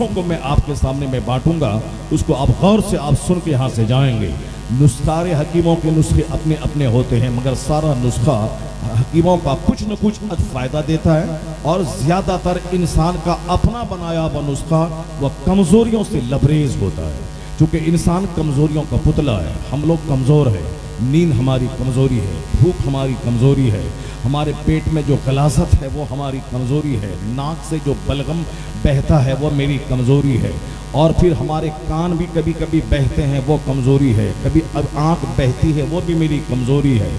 नुस्खों को मैं आपके सामने मैं बांटूंगा, उसको आप गौर से आप सुन के यहाँ से जाएंगे। सारे हकीमों के नुस्खे अपने अपने होते हैं, मगर सारा नुस्खा हकीमों का कुछ न कुछ फ़ायदा देता है, और ज़्यादातर इंसान का अपना बनाया हुआ नुस्खा वह कमज़ोरियों से लबरेज होता है। क्योंकि इंसान कमज़ोरियों का पुतला है, हम लोग कमज़ोर हैं। नींद हमारी कमज़ोरी है, भूख हमारी कमज़ोरी है, हमारे पेट में जो गलाजत है वो हमारी कमज़ोरी है, नाक से जो बलगम बहता है वो मेरी कमज़ोरी है, और फिर हमारे कान भी कभी कभी बहते हैं वो कमज़ोरी है, कभी अब आँख बहती है वो भी मेरी कमज़ोरी है।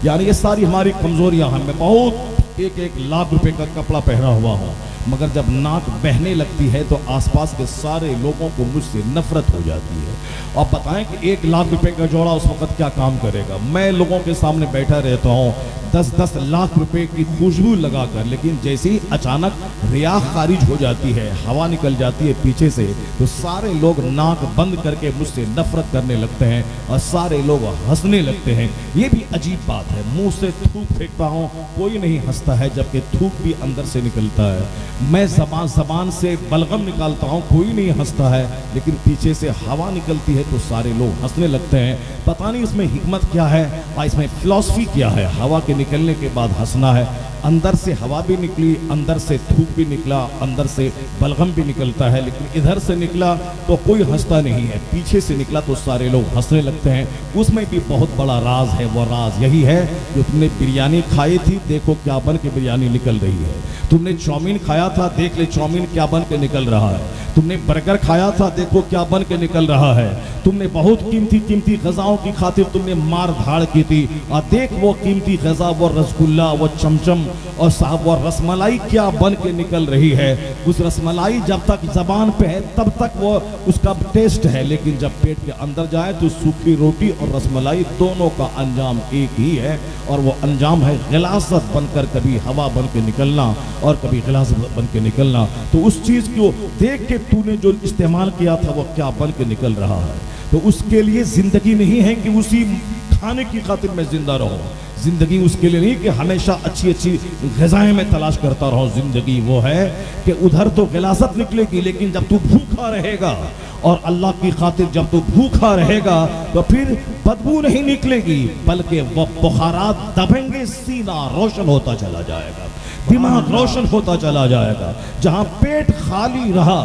यानी ये सारी हमारी कमज़ोरियाँ हैं। मैं बहुत एक लाख रुपए का कपड़ा पहना हुआ हूँ, मगर जब नाक बहने लगती है तो आसपास के सारे लोगों को मुझसे नफरत हो जाती है। आप बताएं कि 1 लाख रुपए का जोड़ा उस वक्त क्या काम करेगा। मैं लोगों के सामने बैठा रहता हूँ 10-10 लाख रुपए की खुशबू लगाकर, लेकिन जैसे ही अचानक रियाह खारिज हो जाती है, हवा निकल जाती है पीछे से, तो सारे लोग नाक बंद करके मुझसे नफरत करने लगते हैं और सारे लोग हंसने लगते हैं। ये भी अजीब बात है। मुंह से थूक फेंकता हूँ, कोई नहीं हंसता है, जबकि थूक भी अंदर से निकलता है। मैं जबान से बलगम निकालता हूँ, कोई नहीं हंसता है, लेकिन पीछे से हवा निकलती है तो सारे लोग हंसने लगते हैं। पता नहीं इसमें हिकमत क्या है और इसमें फिलॉसफी क्या है। हवा के निकलने के बाद हंसना है, अंदर से हवा भी निकली, अंदर से थूक भी निकला, अंदर से बलगम भी निकलता है, लेकिन इधर से निकला तो कोई हंसता नहीं है, पीछे से निकला तो सारे लोग हंसने लगते हैं। उसमें भी बहुत बड़ा राज है। वो राज यही है जो तुमने बिरयानी खाई थी, देखो क्या बन के बिरयानी निकल रही है। तुमने चाउमीन खाया था, देख ले चाउमीन क्या बन के निकल रहा है। तुमने बर्गर खाया था, देखो क्या बन के निकल रहा है। तुमने बहुत कीमती गजाओं की खातिर तुमने मार धाड़ की थी, और देख वो कीमती गजा, वो रसगुल्ला, वो चमचम और साहब वो रसमलाई क्या बन के निकल रही है। उस रसमलाई जब तक जबान पे है तब तक वो उसका टेस्ट है, लेकिन जब पेट के अंदर जाए तो सूखी रोटी और रसमलाई दोनों का अंजाम एक ही है, और वो अंजाम है गिलासत बनकर कभी हवा बन के निकलना और कभी गिलासत बन के निकलना। तो उस चीज़ को देख के तूने जो इस्तेमाल किया था वो क्या बन के निकल रहा है। तो उसके लिए जिंदगी नहीं है कि उसी खाने की खातिर मैं जिंदा रहूं। जिंदगी उसके लिए नहीं कि हमेशा अच्छी अच्छी ग़िज़ाएं मैं तलाश करता रहूं। जिंदगी वो है कि उधर तो गिलासत निकलेगी, लेकिन जब तू भूखा रहेगा और अल्लाह की खातिर जब तू भूखा रहेगा तो फिर बदबू नहीं निकलेगी, बल्कि वह बुखारात दबेंगे, सीना रोशन होता चला जाएगा, दिमाग रोशन होता चला जाएगा। जहां पेट खाली रहा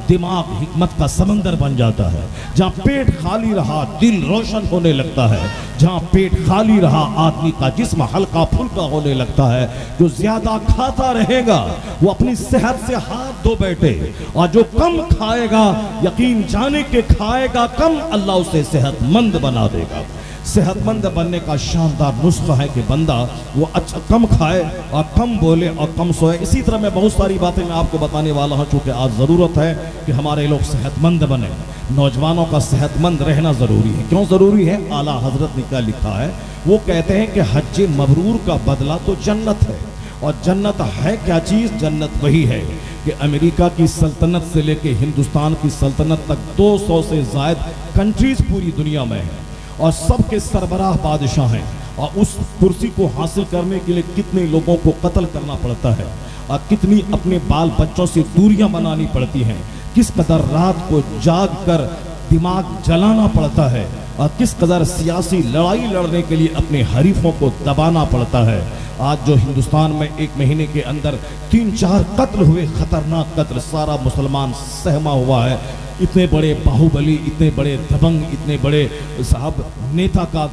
दिमाग हिकमत का समंदर बन जाता है। जहाँ पेट खाली रहा दिल रोशन होने लगता है। जहाँ पेट खाली रहा आदमी का जिस्म हल्का फुल्का होने लगता है। जो ज्यादा खाता रहेगा वो अपनी सेहत से हाथ धो बैठे, और जो कम खाएगा यकीन जाने के खाएगा कम, अल्लाह उसे सेहतमंद बना देगा। सेहतमंद बनने का शानदार नुस्खा है कि बंदा वो अच्छा कम खाए और कम बोले और कम सोए। इसी तरह मैं बहुत सारी बातें मैं आपको बताने वाला हूँ, चूँकि आज ज़रूरत है कि हमारे लोग सेहतमंद बने। नौजवानों का सेहतमंद रहना ज़रूरी है। क्यों ज़रूरी है? आला हजरत ने क्या लिखा है, वो कहते हैं कि हज मबरूर का बदला तो जन्नत है। और जन्नत है क्या चीज़? जन्नत वही है कि अमेरिका की सल्तनत से लेके हिंदुस्तान की सल्तनत तक 200 से ज़ायद कंट्रीज़ पूरी दुनिया में हैं, और सबके सरबराह बादशाह हैं। और उस कुर्सी को हासिल करने के लिए कितने लोगों को कत्ल करना पड़ता है, और कितनी अपने बाल बच्चों से दूरियां बनानी पड़ती हैं, किस कदर रात को जाग कर दिमाग जलाना पड़ता है, और किस कदर सियासी लड़ाई लड़ने के लिए अपने हरीफों को दबाना पड़ता है। आज जो हिंदुस्तान में 1 महीने के अंदर 3-4 कत्ल हुए, खतरनाक कत्ल, सारा मुसलमान सहमा हुआ है। इतने बड़े बाहुबली, इतने बड़े दबंग, इतने बड़े साहब नेता का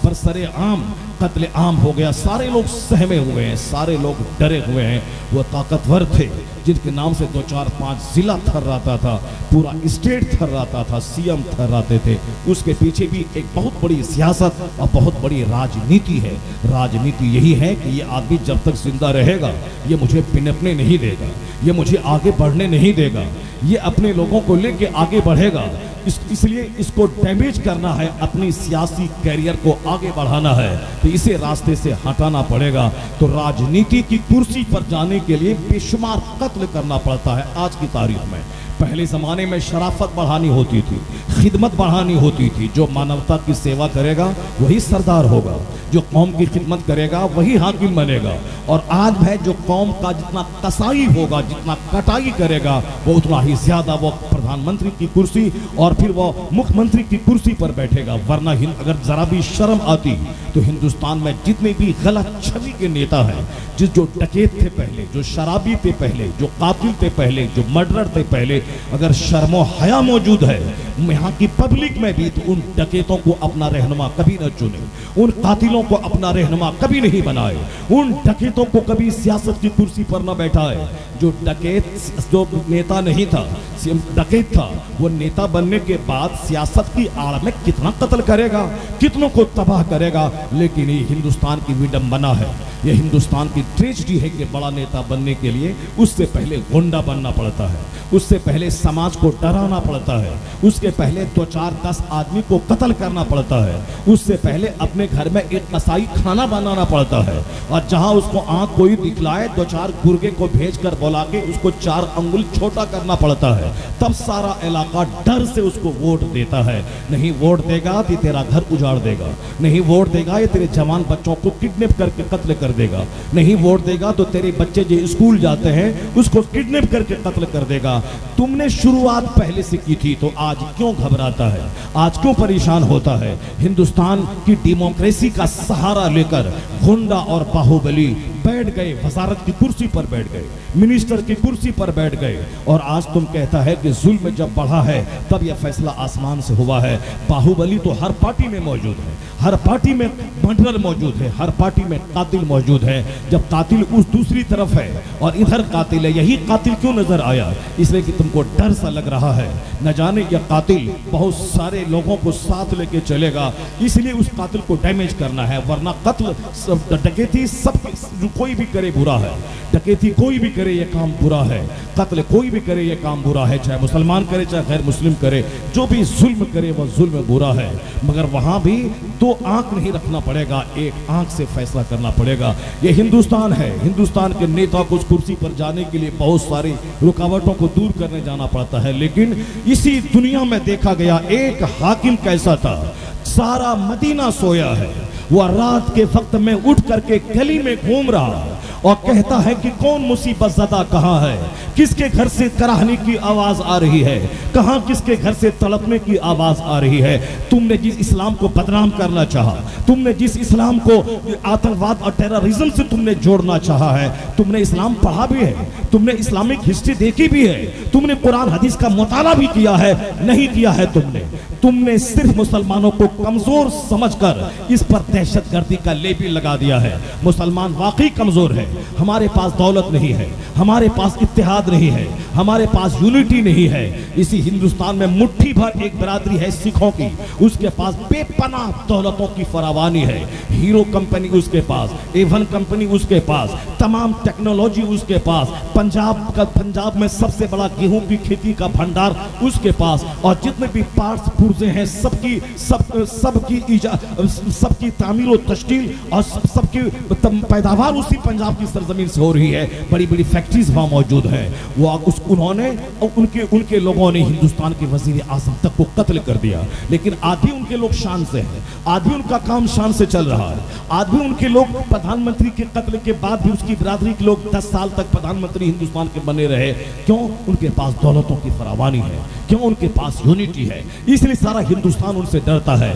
बरसरे आम कत्ले आम हो गया। सारे लोग सहमे हुए हैं, सारे लोग डरे हुए हैं। वो ताकतवर थे जिनके नाम से 2-4-5 जिला थर्राता था, पूरा स्टेट थर्राता था, सीएम थर्राते थे। उसके पीछे भी एक बहुत बड़ी सियासत और बहुत बड़ी राजनीति है। राजनीति यही है कि ये आदमी जब तक जिंदा रहेगा ये मुझे पिनपने नहीं देगा, ये मुझे आगे बढ़ने नहीं देगा, ये अपने लोगों को लेके आगे बढ़ेगा। इसलिए इसको डैमेज करना है, अपनी सियासी कैरियर को आगे बढ़ाना है, तो इसे रास्ते से हटाना पड़ेगा। तो राजनीति की कुर्सी पर जाने के लिए बेशुमार कत्ल करना पड़ता है। आज की तारीख में, पहले ज़माने में शराफत बढ़ानी होती थी, खिदमत बढ़ानी होती थी। जो मानवता की सेवा करेगा वही सरदार होगा, जो कौम की खिदमत करेगा वही हाकिम बनेगा। और आज भाई जो कौम का जितना कसाई होगा, जितना कटाई करेगा, वो उतना ही ज्यादा वो प्रधानमंत्री की कुर्सी और फिर वो मुख्यमंत्री की कुर्सी पर बैठेगा। वरना अगर जरा भी शर्म आती तो हिंदुस्तान में जितने भी गलत छवि के नेता हैं, जो डकैत थे पहले, जो शराबी थे पहले, जो कातिल थे पहले, जो मर्डरर थे पहले, अगर शर्मो हया मौजूद है यहाँ की पब्लिक में भी, तो उन डकैतों को अपना रहनुमा कभी न चुने, उन कातिलों को अपना रहनुमा कभी नहीं बनाए, उन डकैतों को कभी सियासत की कुर्सी पर न बैठाए। जो डकैत, जो नेता नहीं था, डकैत था, वो नेता बनने के बाद सियासत की आड़ में कितना कत्ल करेगा, कितनों को तबाह करेगा। लेकिन ये हिंदुस्तान की विडंबना है, ये हिंदुस्तान की ट्रेजेडी है कि बड़ा नेता बनने के लिए उससे पहले गुंडा बनना पड़ता है, उससे पहले समाज को डराना पड़ता है, उसके पहले 2 4 10 आदमी को कत्ल करना पड़ता है, उससे पहले अपने घर में एक कसाई खाना बनाना पड़ता है। और जहां उसको आंख कोई दिखलाए 2 4 गुर्गे को भेजकर बुला के उसको 4 अंगुल छोटा करना पड़ता है, तब सारा इलाका डर से उसको वोट देता है। नहीं वोट देगा तो तेरा घर उजाड़ देगा, नहीं वोट देगा ये तेरे जवान बच्चों को किडनैप करके कत्ल कर देगा, नहीं वोट देगा तो तेरे बच्चे जो स्कूल जाते हैं उसको किडनैप करके कत्ल कर देगा। तुमने शुरुआत पहले से की थी तो आज क्यों घबराता है, आज क्यों परेशान होता है? हिंदुस्तान की डेमोक्रेसी का सहारा लेकर गुंडा और बाहुबली बैठ गए, वजारत की कुर्सी पर बैठ गए, मिनिस्टर की कुर्सी पर बैठ गए, और आज तुम कहता है कि जुल्म जब बढ़ा है तब यह फैसला आसमान से हुआ है। बाहुबली तो हर पार्टी में मौजूद है, हर पार्टी में मर्डरर मौजूद है, हर पार्टी में कातिल मौजूद है। जब कातिल उस दूसरी तरफ है और इधर कातिल है, यही कातिल क्यों नजर आया? इसलिए कि तुमको डर सा लग रहा है, न जाने यह कातिल बहुत सारे लोगों को साथ लेके चलेगा, इसलिए उस कातिल को डैमेज करना है। वरना कत्ल, डकैती सब कोई भी करे बुरा है, डकैती कोई भी करे ये काम बुरा है, कत्ल कोई भी करे ये काम बुरा है, चाहे मुसलमान करे चाहे गैर मुस्लिम करे, जो भी जुल्म करे वह जुल्म बुरा है। मगर वहां भी 2 आंख नहीं रखना पड़ेगा, 1 आंख से फैसला करना पड़ेगा। ये हिंदुस्तान है, हिंदुस्तान के नेता को उस कुर्सी पर जाने के लिए बहुत सारी रुकावटों को दूर करने जाना पड़ता है। लेकिन इसी दुनिया में देखा गया एक हाकिम कैसा था, सारा मदीना सोया है, वह रात के वक्त में उठ करके गली में घूम रहा है और कहता है कि कौन मुसीबत ज़दा कहाँ है, किसके घर से कराहने की आवाज आ रही है, कहाँ किसके घर से तड़पने की आवाज आ रही है। तुमने जिस इस्लाम को बदनाम करना चाहा, तुमने जिस इस्लाम को आतंकवाद और टेररिज्म से तुमने जोड़ना चाहा है, तुमने इस्लाम पढ़ा भी है, तुमने इस्लामिक हिस्ट्री देखी भी है, तुमने कुरान हदीस का मुताला भी किया है, नहीं किया है तुमने सिर्फ मुसलमानों को कमजोर समझकर इस पर दहशतगर्दी का लेबल लगा दिया है। मुसलमान वाकई कमजोर है, हमारे पास दौलत नहीं है, हमारे पास इत्तेहाद नहीं है, हमारे पास यूनिटी नहीं है। इसी हिंदुस्तान में मुट्ठी भर एक बरादरी है सिखों की, उसके पास बेपनाह दौलतों की फरावानी है, हीरो कंपनी उसके पास, एवन कंपनी उसके पास, तमाम टेक्नोलॉजी उसके पास, पंजाब में सबसे बड़ा गेहूं की खेती का भंडार उसके पास, और जितने भी पार्ट्स पुर्जे हैं सबकी तामीर और तश्कील और सबकी पैदावार उसी पंजाब की सरजमीन से हो रही है। बड़ी बड़ी फैक्ट्रीज वहां मौजूद है। वो उन्होंने उनके लोगों ने हिंदुस्तान के वजीर आजम तक को कत्ल कर दिया। लेकिन आज भी उनके लोग शान से हैं, आज भी उनका काम शान से चल रहा है, आज भी उनके लोग प्रधानमंत्री के कत्ल के बाद भी उसकी बिरादरी के लोग 10 साल तक प्रधानमंत्री हिंदुस्तान के बने रहे। क्यों? उनके पास दौलतों की फरावानी है, क्यों? उनके पास यूनिटी है, इसलिए सारा हिंदुस्तान उनसे डरता है।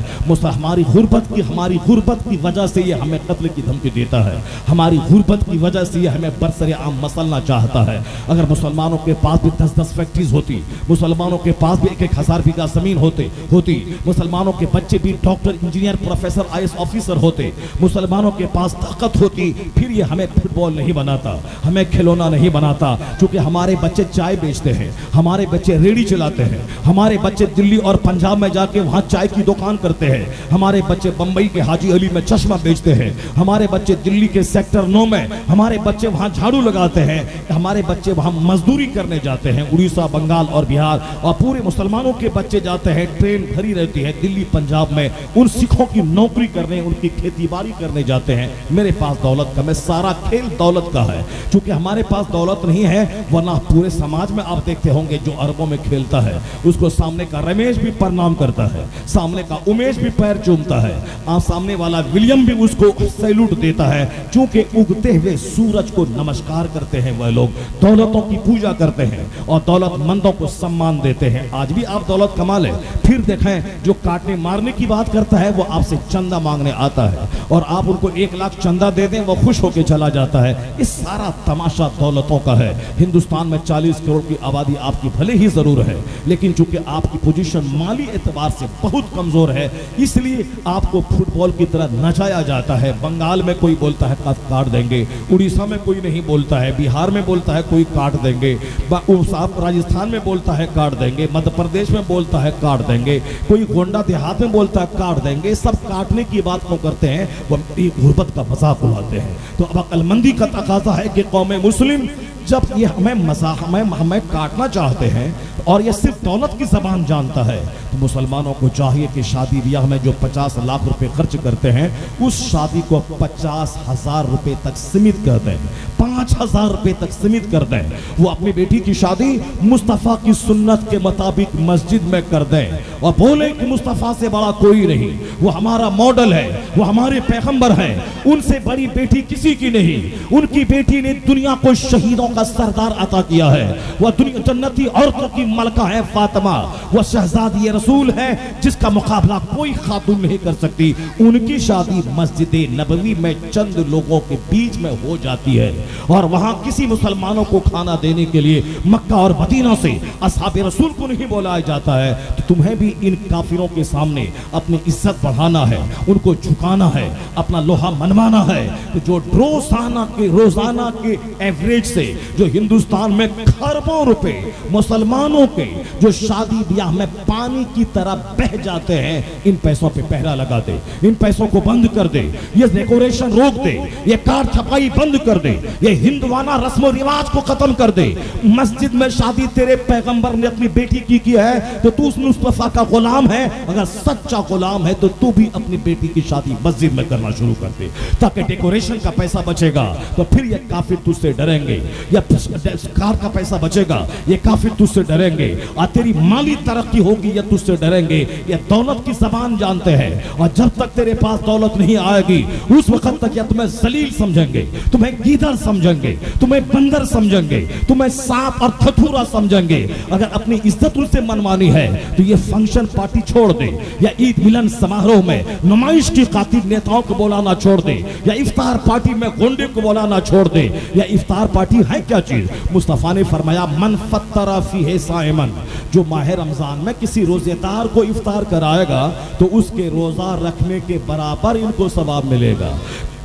हमारी गुर्बत की वजह से ये हमें कत्ल की धमकी देता है, हमारी गुर्बत की वजह से ये हमें बरसरे आम मसलना चाहता है। अगर मुसलमानों के पास भी 10-10 फैक्ट्रीज होती, मुसलमानों के पास भी 1-1 हजार बीघा जमीन होती, मुसलमानों के बच्चे भी doctor, engineer, professor, IAS officer होते, मुसलमानों के पास ताकत होती, फिर ये हमें फुटबॉल नहीं बनाता, हमें खिलौना नहीं बनाता। क्योंकि हमारे बच्चे चाय बेचते हैं, हमारे बच्चे रेड़ी चलाते हैं, हमारे बच्चे दिल्ली और पंजाब में जाके वहां चाय की दुकान करते हैं, हमारे बच्चे बंबई के हाजी अली में चश्मा बेचते हैं, हमारे बच्चे दिल्ली के सेक्टर 9 में हमारे बच्चे वहां झाड़ू लगाते हैं, हमारे बच्चे वहां मजदूरी करने करने जाते हैं, उड़ीसा, बंगाल और बिहार, और पूरे मुसलमानों के बच्चे जाते हैं, ट्रेन भरी रहती है दिल्ली पंजाब में, उन सिखों की नौकरी करने, उनकी खेती बाड़ी करने जाते हैं। मेरे पास दौलत कम है, सारा खेल दौलत का है। क्योंकि हमारे पास दौलत नहीं है, वरना पूरे समाज में आप देखते होंगे जो अरबों में खेलता है उसको सामने का रमेश भी प्रणाम करता है, सामने का उमेश भी पैर चूमता है, आप सामने वाला विलियम भी उसको सैल्यूट देता है। क्योंकि उगते हुए सूरज को नमस्कार करते हैं वह लोग, दौलतों की पूजा करते हैं और दौलतमंदों को सम्मान देते हैं। आज भी आप दौलत कमा लें, फिर देखें जो काटने मारने की बात करता है वो आपसे चंदा मांगने आता है और आप उनको 1 लाख चंदा दे दें, वो खुश होकर चला जाता है। इस सारा तमाशा दौलतों का है। हिंदुस्तान में 40 करोड़ की आबादी आपकी भले ही जरूर है, लेकिन चूंकि आपकी पोजीशन माली एतबार से बहुत कमजोर है, इसलिए आपको फुटबॉल की तरह नचाया जाता है। बंगाल में कोई बोलता है काट देंगे, उड़ीसा में कोई नहीं बोलता है, बिहार में बोलता है कोई काट देंगे, राजस्थान में बोलता है काट देंगे, मध्य प्रदेश में बोलता है काट देंगे, कोई गोंडा देहात में बोलता है काट देंगे। सब काटने की बात क्यों करते हैं? वो गुर्बत का मजाक उड़ाते हैं। तो अब अक्लमंदी का तकाजा है कि कौम मुस्लिम जब ये हमें काटना चाहते हैं और ये सिर्फ दौलत की जबान जानता है, तो मुसलमानों को चाहिए कि शादी ब्याह में जो 50 लाख रुपए खर्च करते हैं उस शादी को 50,000 रुपए तक सीमित कर दें, 5,000 रुपए तक सीमित कर दें। वो अपनी बेटी की शादी मुस्तफ़ा की सुन्नत के मुताबिक मस्जिद में कर दें और बोले कि मुस्तफ़ा से बड़ा कोई नहीं, वो हमारा मॉडल है, वो हमारे पैगंबर हैं, उनसे बड़ी बेटी किसी की नहीं। उनकी बेटी ने दुनिया को शहीदों का सरदार अता किया है, वह दुनिया जन्नती औरतों की मलका है फातिमा, वह शहजादी रसूल है जिसका मुकाबला कोई खातून नहीं कर सकती। उनकी शादी मस्जिद नबवी में चंद लोगों के बीच में हो जाती है और वहां किसी मुसलमानों को खाना देने के लिए मक्का और मदीना से असहाबे रसूल को नहीं बुलाया जाता है। तो तुम्हें भी इन काफिरों के सामने अपनी इज्जत बढ़ाना है, उनको झुकाना है, अपना लोहा मनवाना है। तो जो रोजाना के एवरेज से जो हिंदुस्तान में खरबों रुपए मुसलमानों के जो शादी ब्याह में पानी की तरह बह जाते हैं, इन पैसों पे पहरा लगा दे, इन पैसों को बंद कर दे, ये डेकोरेशन रोक दे, ये कार्ड छपाई बंद कर दे, ये हिंदुआना रस्म रिवाज को खत्म कर दे। मस्जिद में शादी तेरे पैगंबर ने अपनी बेटी की है तो तू उस मुस्तफा का गुलाम है। अगर सच्चा गुलाम है तो तू भी अपनी बेटी की शादी मस्जिद में करना शुरू कर दे, ताकि डेकोरेशन का पैसा बचेगा तो फिर ये काफिर तुझसे डरेंगे, या कार का पैसा बचेगा ये काफिर तुझसे डरेंगे, और तेरी माली तरक्की होगी या तुझसे डरेंगे। ये दौलत की जबान जानते हैं और जब तक तेरे पास दौलत नहीं आएगी उस वक्त तक या तुम्हें जलील समझेंगे, तुम्हें गीदड़ समझेंगे, तुम्हें बंदर समझेंगे, तुम्हें सांप और थथूरा समझेंगे। अगर अपनी इज्जत उनसे मनवानी है तो ये फंक्शन पार्टी छोड़ दे, या ईद मिलन समारोह में नुमाइश की खातिर नेताओं को बुलाना छोड़ दे, या इफ्तार पार्टी में गोंडे को बुलाना छोड़ दे। या इफ्तार पार्टी है क्या चीज? मुस्तफा ने फरमाया मन फत्तरा फीहे साइमन, जो माह रमजान में किसी रोजेदार को इफ्तार कराएगा तो उसके रोजा रखने के बराबर इनको सवाब मिलेगा।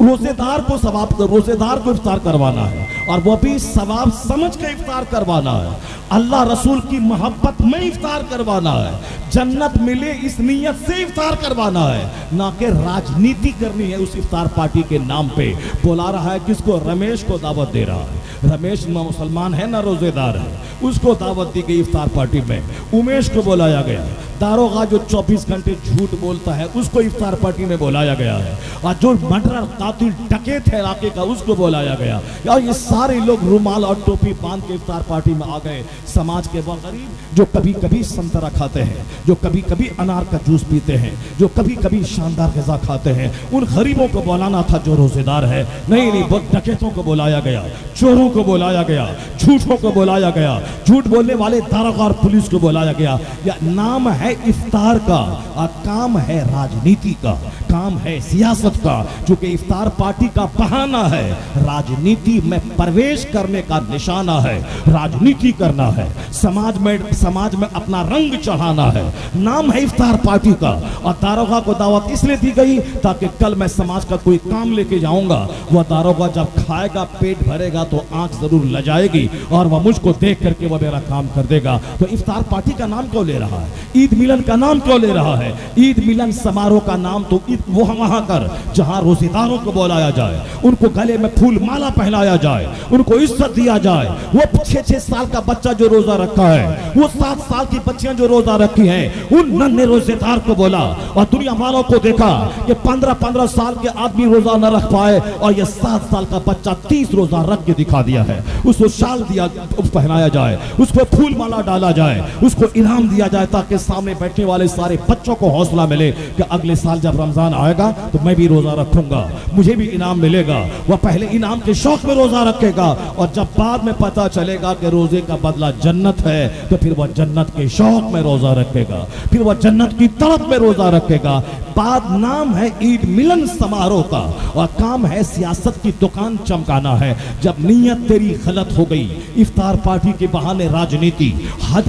रोजेदार को इफ्तार करवाना है और वो भी सवाब समझ के इफ्तार करवाना है, अल्लाह रसूल की मोहब्बत में इफ्तार करवाना है, जन्नत मिले इस नीयत से इफ्तार करवाना है, ना कि राजनीति करनी है उस इफ्तार पार्टी के नाम पे। बुला रहा है किसको? रमेश को दावत दे रहा है। रमेश ना मुसलमान है ना रोजेदार है, उसको दावत दी गई इफ्तार पार्टी में। उमेश को बुलाया गया, दारोगा जो 24 घंटे झूठ बोलता है उसको इफ्तार पार्टी में बुलाया गया है, और जो मर्डरर कातिल डकैत है इलाके का उसको बुलाया गया। और ये सारे लोग रुमाल और टोपी बांध के इफ्तार पार्टी में आ गए। समाज के वो गरीब जो कभी कभी संतरा खाते हैं, जो कभी कभी अनार का जूस पीते हैं, जो कभी कभी शानदार ग़िज़ा खाते हैं, उन गरीबों को बुलाना था जो रोजेदार है। नहीं, वो डकैतों को बुलाया गया, चोरों को बुलाया गया, झूठों को बुलाया गया, झूठ बोलने वाले दारोगा और पुलिस को बुलाया गया। या नाम है इफ्तार का और काम है राजनीति का, काम है सियासत का। चूंकि इफ्तार पार्टी का बहाना है, राजनीति में प्रवेश करने का निशाना है, राजनीति करना है, समाज में अपना रंग चढ़ाना है। नाम है इफ्तार पार्टी का, और दारोगा को दावत इसलिए दी गई ताकि कल मैं समाज का कोई काम लेके जाऊंगा, वह दारोगा जब खाएगा पेट भरेगा तो आंख जरूर लजाएगी और वह मुझको देख करके वह मेरा काम कर देगा। तो इफ्तार पार्टी का नाम क्यों ले रहा है? ईद ईद मिलन का नाम क्यों ले रहा है? ईद मिलन समारोह का नाम तो ईद वो वहां कर जहां रोजेदारों को बुलाया जाए, उनको गले में फूल माला पहनाया जाए, उनको इज्जत दिया जाए। वो 6-6 साल का बच्चा जो रोजा रखा है, वो 7 साल की बच्चियां जो रोजा रखी हैं, उन नन्हे रोजेदार को बोला और दुनिया वालों को देखा कि 15-15 साल के आदमी रोजा न रख पाए और ये 7 साल का बच्चा 30 रोजा रख के दिखा दिया है। उसको शाल दिया पहनाया जाए, उसको फूल माला डाला जाए, उसको इनाम दिया जाए ताकि सामने बैठने वाले सारे बच्चों को हौसला मिले कि अगले साल जब रमजान आएगा तो मैं भी रोजा रखूंगा, मुझे भी इनाम मिलेगा। वह पहले इनाम के शौक में रोजा रखेगा और जब बाद में पता चलेगा कि रोजे का बदला जन्नत है तो फिर वह जन्नत के शौक में रोजा रखेगा, फिर वह जन्नत की तड़प में रोजा रखेगा। बाद नाम है ईद मिलन समारोह का और काम है सियासत की दुकान चमकाना है। जब नीयत तेरी गलत हो गई, इफ्तार पार्टी के बहाने राजनीति, हज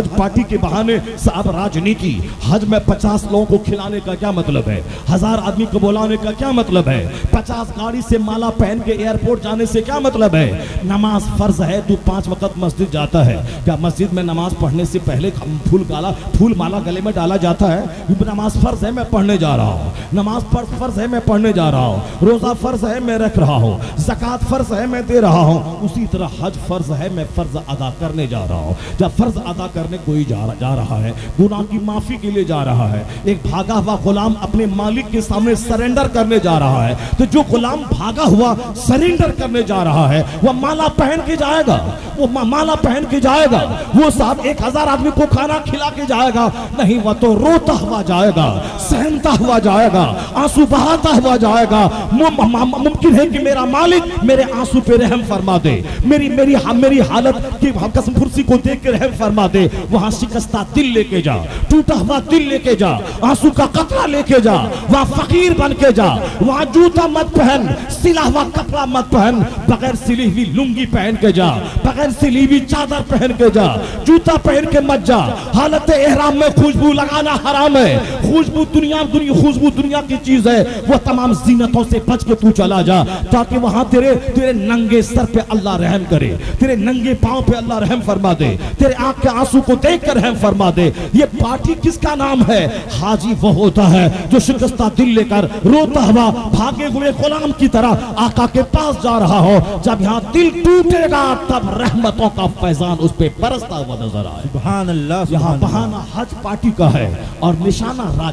पार्टी के बहाने साहब राजनीति, हज में 50 लोगों को खिलाने का क्या मतलब है? 1000 आदमी को बुलाने का क्या मतलब है? 50 गाड़ी से माला पहन के एयरपोर्ट जाने से क्या मतलब है? नमाज फर्ज है, तू 5 वक्त मस्जिद जाता है, क्या मस्जिद में नमाज पढ़ने से पहले फूल माला गले में डाला जाता है? नमाज फर्ज है, मैं पढ़ने जा रहा हूँ, नमाज फर्ज है, मैं पढ़ने जा रहा हूँ, रोजा फर्ज है, मैं रख रहा हूँ, ज़कात फर्ज है, मैं दे रहा हूँ, उसी तरह हज फर्ज है, मैं फर्ज अदा करने जा रहा हूँ। जब फर्ज अदा करने कोई जा रहा है, गुनाह की माफी के लिए जा रहा है, एक भागा हुआ गुलाम अपने मालिक के सामने सरेंडर करने जा रहा है, तो जो गुलाम भागा हुआ सरेंडर करने जा रहा है वह माला पहन के जाएगा, वो माला पहन के जाएगा, वो साहब 1000 आदमी को खाना खिला के जाएगा, नहीं वह तो रोता हुआ जाएगा, सहमता हुआ जाएगा, आंसू बहाता हुआ जाएगा। मुमकिन है कि मेरा मालिक मेरे आंसू पे रहम फरमा दे, मेरी हालत की कसम फुर्सी को देख के रहम फरमा दे। वहां शिकस्ता दिल लेके जा, टूटा हुआ दिल लेके जा, आंसू का कतरा लेके जा, वहां फकीर बन के जा, वहां जूता मत पहन, सिला हुआ कपड़ा मत पहन, बगैर सिली हुई लुंगी पहन के जा, बगैर सिली हुई चादर पहन के जा, जूता पहन के मत जा। हालत एहराम में खुशबू लगाना हराम है, खुशबू दुनिया की चीज है, वो तमाम जीनतों से बच के तू चला जा ताकि वहां तेरे नंगे सर पे अल्लाह रहम करे, तेरे नंगे पांव पे अल्लाह रहम फरमा दे, तेरे आंख के आंसू को देख कर रहम फरमा दे। ये पार्टी किसका नाम है? हाजी वो होता है जो शिकस्ता दिल लेकर रोता हुआ भागे हुए गुलाम की तरह आका के पास जा रहा हो। जब यहाँ दिल टूटेगा तब रहमतों का फैजान उस पे बरसता हुआ नजर आए। सुभान अल्लाह। यहाँ बहाना हज पार्टी का है और निशाना